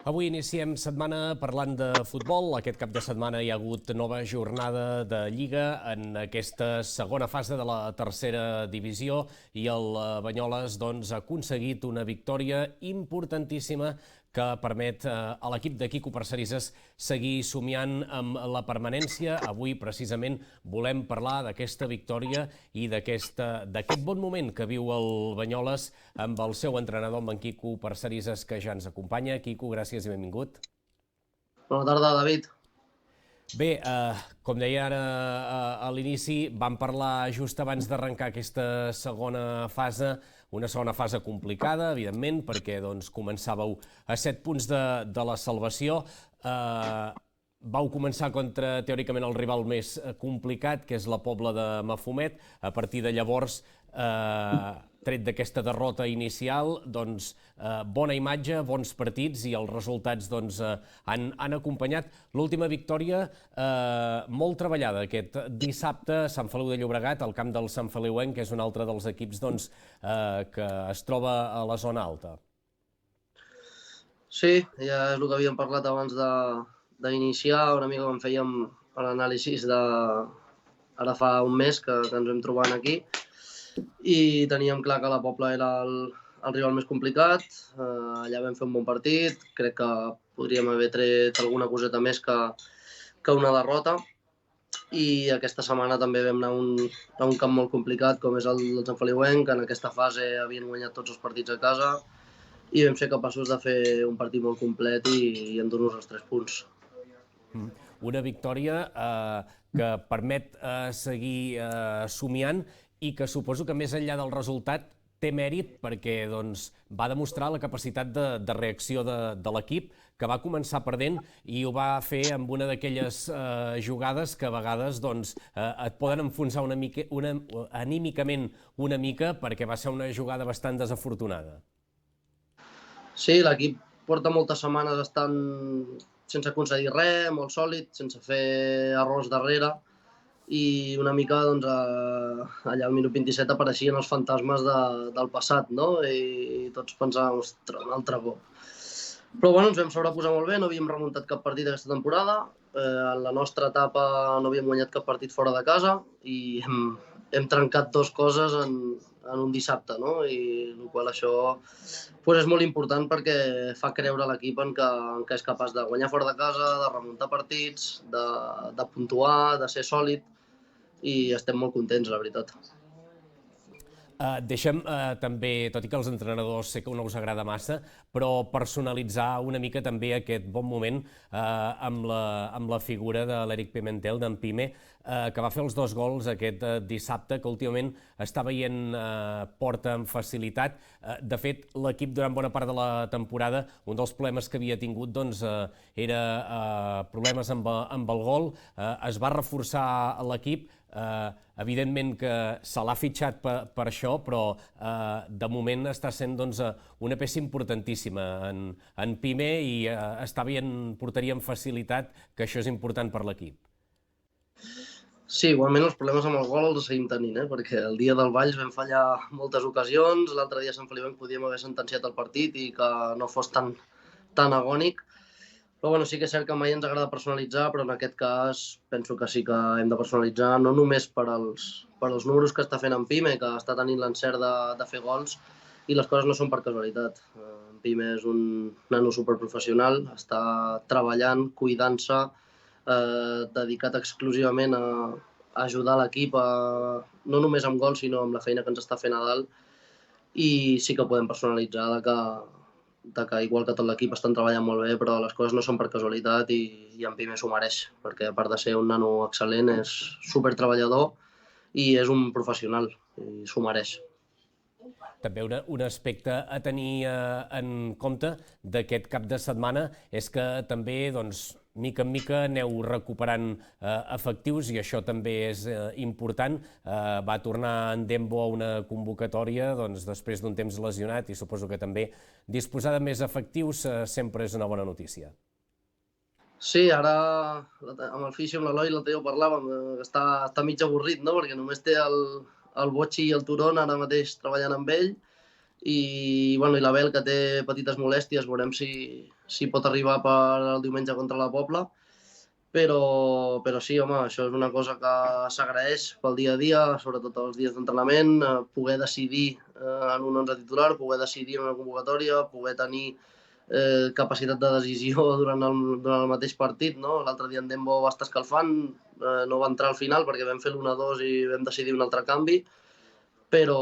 Avui iniciem setmana parlant de futbol. Aquest cap de setmana hi ha hagut nova jornada de Lliga en aquesta segona fase de la tercera divisió i el Banyoles ha aconseguit una victòria importantíssima que permet a l'equip de Quico Parcerisses seguir somiant amb la permanència. Avui, precisament, volem parlar d'aquesta victòria i d'aquest bon moment que viu el Banyoles amb el seu entrenador, amb en Quico Parcerisses, que ja ens acompanya. Quico, gràcies i benvingut. Bona tarda, David. Bé, com deia ara a l'inici, vam parlar just abans d'arrencar aquesta segona fase, una segona fase complicada, evidentment, perquè començàveu a 7 punts de la salvació. Vau començar contra, teòricament, el rival més complicat, que és la Pobla de Mafumet. A partir de llavors, tret d'aquesta derrota inicial, bona imatge, bons partits i els resultats han acompanyat. L'última victòria molt treballada aquest dissabte a Sant Feliu de Llobregat, al camp del Sant Feliuenc, que és un altre dels equips que es troba a la zona alta. Sí, ja és el que havíem parlat abans d'iniciar, una mica quan fèiem l'anàlisi ara fa un mes que ens vam trobar aquí, i teníem clar que la Pobla era el rival més complicat. Allà vam fer un bon partit, crec que podríem haver tret alguna coseta més que una derrota, i aquesta setmana també vam anar a un camp molt complicat com és el Sant Feliuenc, que en aquesta fase havien guanyat tots els partits a casa i vam ser capaços de fer un partit molt complet i endur-nos els 3 punts. Una victòria que permet seguir somiant i que suposo que més enllà del resultat té mèrit perquè va demostrar la capacitat de reacció de l'equip, que va començar perdent i ho va fer amb una d'aquelles jugades que a vegades et poden enfonsar anímicament una mica, perquè va ser una jugada bastant desafortunada. Sí, l'equip porta moltes setmanes estant sense concedir res, molt sòlid, sense fer errors darrere, i una mica allà al minut 27 apareixien els fantasmes del passat, no? I tots pensàvem, ostres, un altre cop. Però bueno, ens vam sobreposar molt bé, no havíem remuntat cap partit aquesta temporada, en la nostra etapa no havíem guanyat cap partit fora de casa i hem trencat 2 coses en un dissabte, no? I el qual això és molt important perquè fa creure a l'equip en que és capaç de guanyar fora de casa, de remuntar partits, de puntuar, de ser sòlid, i estem molt contents, la veritat. Deixem també, tot i que als entrenadors sé que no us agrada massa, però personalitzar una mica també aquest bon moment amb la figura de l'Eric Pimentel, d'en Pime, que va fer els 2 gols aquest dissabte, que últimament està veient porta amb facilitat. De fet, l'equip durant bona part de la temporada, un dels problemes que havia tingut era problemes amb el gol. Es va reforçar l'equip, evidentment que se l'ha fitxat per això, però de moment està sent una peça importantíssima en Pime i està veient porteria amb facilitat, que això és important per l'equip. Sí, igualment els problemes amb el gol els seguim tenint, perquè el dia del Valls vam fallar moltes ocasions, l'altre dia a Sant Feliuenc podíem haver sentenciat el partit i que no fos tan agònic. Però bueno, sí que és cert que mai ens agrada personalitzar, però en aquest cas penso que sí que hem de personalitzar, no només per als números que està fent en Pime, que està tenint l'encert de fer gols, i les coses no són per casualitat. En Pime és un nano superprofessional, està treballant, cuidant-se, dedicat exclusivament a ajudar l'equip, no només amb gols, sinó amb la feina que ens està fent a dalt, i sí que podem personalitzar que igual que tot l'equip estan treballant molt bé, però les coses no són per casualitat i en Pime s'ho mereix, perquè a part de ser un nano excel·lent, és supertreballador i és un professional, i s'ho mereix. També un aspecte a tenir en compte d'aquest cap de setmana és que també, mica en mica, aneu recuperant efectius i això també és important. Va tornar en Dembo a una convocatòria després d'un temps lesionat i suposo que també disposar de més efectius sempre és una bona notícia. Sí, ara amb el Fisio, amb l'Eloi, l'altre dia ho parlàvem, està mig avorrit, no? Perquè només té el Botxi i el Turón ara mateix treballant amb ell i l'Abel, que té petites molèsties, veurem si pot arribar per el diumenge contra la Pobla. Però sí, home, això és una cosa que s'agraeix pel dia a dia, sobretot els dies d'entrenament, poder decidir en un 11 titular, poder decidir en una convocatòria, poder tenir capacitat de decisió durant el mateix partit. No? L'altre dia en Dembo va estar escalfant, no va entrar al final perquè vam fer l'1-2 i vam decidir un altre canvi, però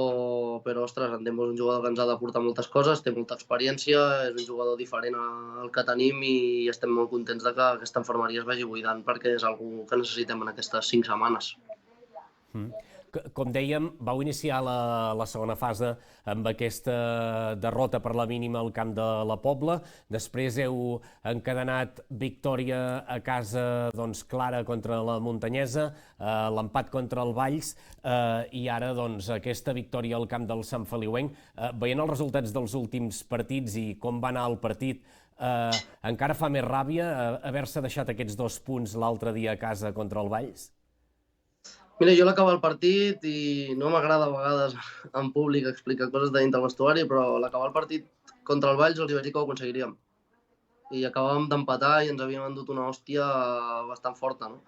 ostres, en Dembo és un jugador que ens ha d'aportar moltes coses, té molta experiència, és un jugador diferent al que tenim i estem molt contents de que aquesta infermeria es vagi buidant perquè és algú que necessitem en aquestes 5 setmanes. Com dèiem, vau iniciar la segona fase amb aquesta derrota per la mínima al camp de la Pobla. Després heu encadenat victòria a casa clara contra la Muntanyesa, l'empat contra el Valls i ara aquesta victòria al camp del Sant Feliuenc. Veient els resultats dels últims partits i com va anar el partit, encara fa més ràbia haver-se deixat aquests 2 punts l'altre dia a casa contra el Valls? Mira, jo l'acabar el partit i no m'agrada a vegades en públic explicar coses de dintre el vestuari, però l'acabar el partit contra el Valls els vaig dir que ho aconseguiríem. I acabàvem d'empatar i ens havíem endut una hòstia bastant forta, no?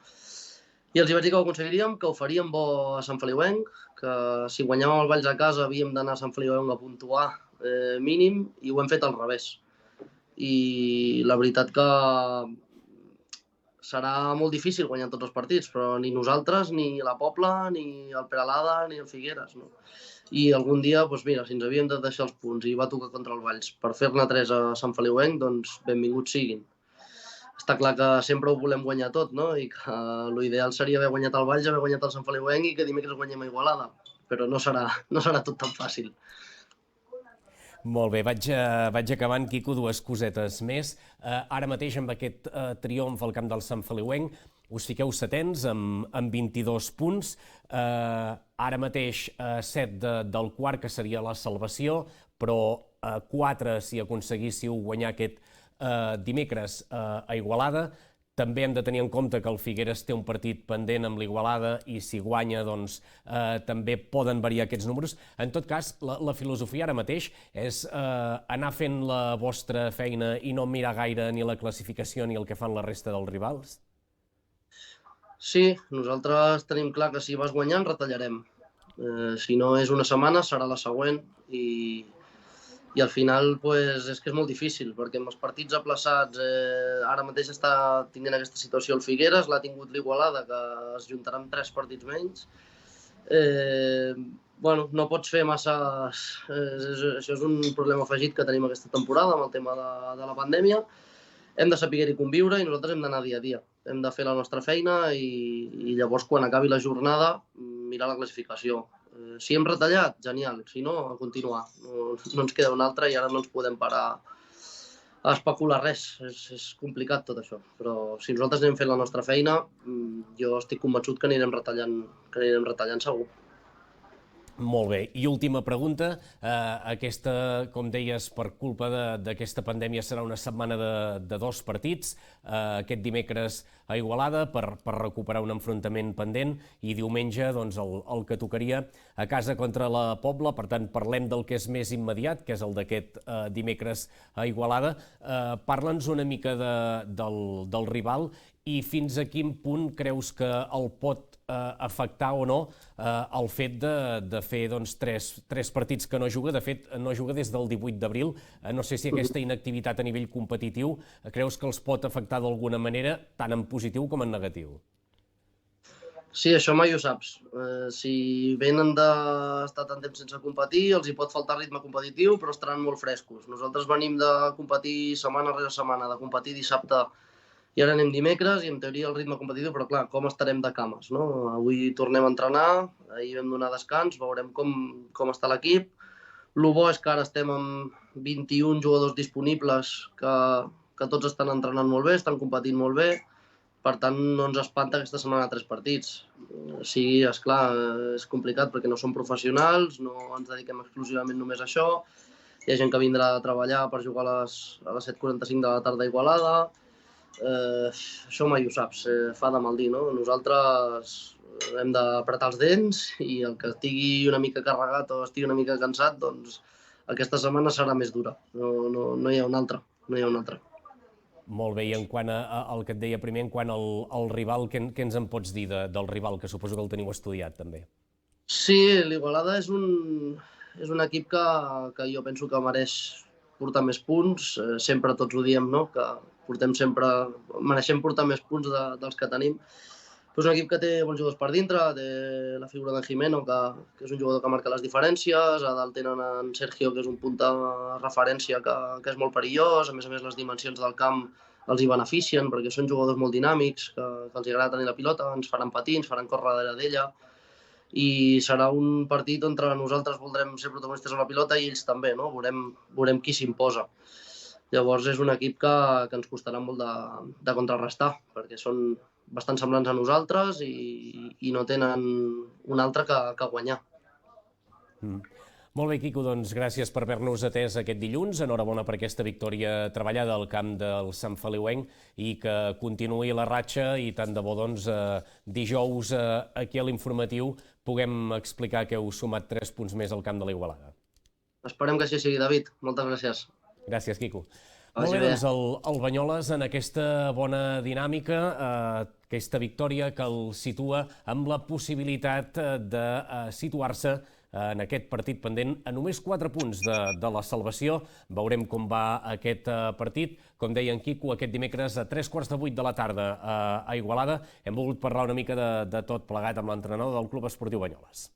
I els vaig dir que ho aconseguiríem, que ho faríem bo a Sant Feliuenc, que si guanyàvem el Valls a casa havíem d'anar a Sant Feliuenc a puntuar mínim, i ho hem fet al revés. I la veritat que serà molt difícil guanyar tots els partits, però ni nosaltres, ni la Pobla, ni el Peralada, ni el Figueres. No? I algun dia, mira, si ens havíem de deixar els punts i va tocar contra el Valls per fer-ne 3 a Sant Feliuenc, doncs benvinguts siguin. Està clar que sempre ho volem guanyar tot, no? I que l'ideal seria haver guanyat el Valls, haver guanyat el Sant Feliuenc i que dimecres guanyem a Igualada. Però no serà tot tan fàcil. Molt bé, vaig acabant, Quico, 2 cosetes més. Ara mateix, amb aquest triomf al camp del Sant Feliuenc, us fiqueu setens amb 22 punts. Ara mateix 7 del quart, que seria la salvació, però 4 si aconseguíssiu guanyar aquest dimecres a Igualada. També hem de tenir en compte que el Figueres té un partit pendent amb l'Igualada i si guanya també poden variar aquests números. En tot cas, la filosofia ara mateix és anar fent la vostra feina i no mirar gaire ni la classificació ni el que fan la resta dels rivals? Sí, nosaltres tenim clar que si vas guanyant retallarem. Si no és una setmana serà la següent i al final és que és molt difícil, perquè amb els partits aplaçats ara mateix està tenint aquesta situació el Figueres, l'ha tingut l'Igualada, que es juntarà amb 3 partits menys. No pots fer massa... Això és un problema afegit que tenim aquesta temporada amb el tema de la pandèmia. Hem de saber-hi conviure i nosaltres hem d'anar dia a dia. Hem de fer la nostra feina i llavors, quan acabi la jornada, mirar la classificació. Si hem retallat, genial. Si no, a continuar. No ens queda una altra i ara no ens podem parar a especular res. És complicat tot això. Però si nosaltres anem fent la nostra feina, jo estic convençut que anirem retallant segur. Molt bé. I última pregunta. Aquesta, com deies, per culpa d'aquesta pandèmia serà una setmana de 2 partits. Aquest dimecres a Igualada per recuperar un enfrontament pendent i diumenge el que tocaria a casa contra la Pobla. Per tant, parlem del que és més immediat, que és el d'aquest dimecres a Igualada. Parla'ns una mica del rival i fins a quin punt creus que el pot afectar o no el fet de fer 3 partits que no juga. De fet, no juga des del 18 d'abril. No sé si aquesta inactivitat a nivell competitiu creus que els pot afectar d'alguna manera, tant en positiu com en negatiu. Sí, això mai ho saps. Si venen d'estar tant temps sense competir, els hi pot faltar ritme competitiu, però estaran molt frescos. Nosaltres venim de competir setmana rere setmana, de competir dissabte i ara anem dimecres i en teoria el ritme competitiu, però clar, com estarem de cames, no? Avui tornem a entrenar, ahir vam donar descans, veurem com està l'equip. El bo és que ara estem amb 21 jugadors disponibles que tots estan entrenant molt bé, estan competint molt bé, per tant no ens espanta aquesta setmana 3 partits. Sí, esclar, és complicat perquè no som professionals, no ens dediquem exclusivament només a això, hi ha gent que vindrà a treballar per jugar a les 7:45 de la tarda a Igualada. Això mai ho saps, fa de mal dir, no? Nosaltres hem d'apretar els dents i el que estigui una mica carregat o estigui una mica cansat, doncs aquesta setmana serà més dura, no hi ha una altra, no hi ha una altra. Molt bé, i en quant al que et deia primer, en quant al rival, què ens en pots dir del rival, que suposo que el teniu estudiat també? Sí, l'Igualada és un equip que jo penso que mereix portar més punts, sempre tots ho diem, no? Que mereixem portar més punts dels que tenim. És un equip que té bons jugadors per dintre, té la figura de Jimeno, que és un jugador que marca les diferències, a dalt tenen en Sergio, que és un punta referència que és molt perillós, a més les dimensions del camp els hi beneficien, perquè són jugadors molt dinàmics, que els agrada tenir la pilota, ens faran patir, ens faran córrer darrere d'ella, i serà un partit on nosaltres voldrem ser protagonistes a la pilota i ells també, no? Veurem qui s'imposa. Llavors és un equip que ens costarà molt de contrarrestar, perquè són bastant semblants a nosaltres i no tenen un altre que guanyar. Molt bé, Quico, doncs gràcies per haver-nos atès aquest dilluns. Enhorabona per aquesta victòria treballada al camp del Sant Feliuenc i que continuï la ratxa i tant de bo doncs, dijous aquí a l'informatiu puguem explicar que heu sumat 3 punts més al camp de l'Igualada. Esperem que així sigui, David. Moltes gràcies. Gràcies, Quico. Molt bé, doncs el Banyoles en aquesta bona dinàmica, aquesta victòria que el situa amb la possibilitat de situar-se en aquest partit pendent a només 4 punts de la salvació. Veurem com va aquest partit. Com deia en Quico, aquest dimecres a 7:45 de la tarda a Igualada. Hem volgut parlar una mica de tot plegat amb l'entrenador del Club Esportiu Banyoles.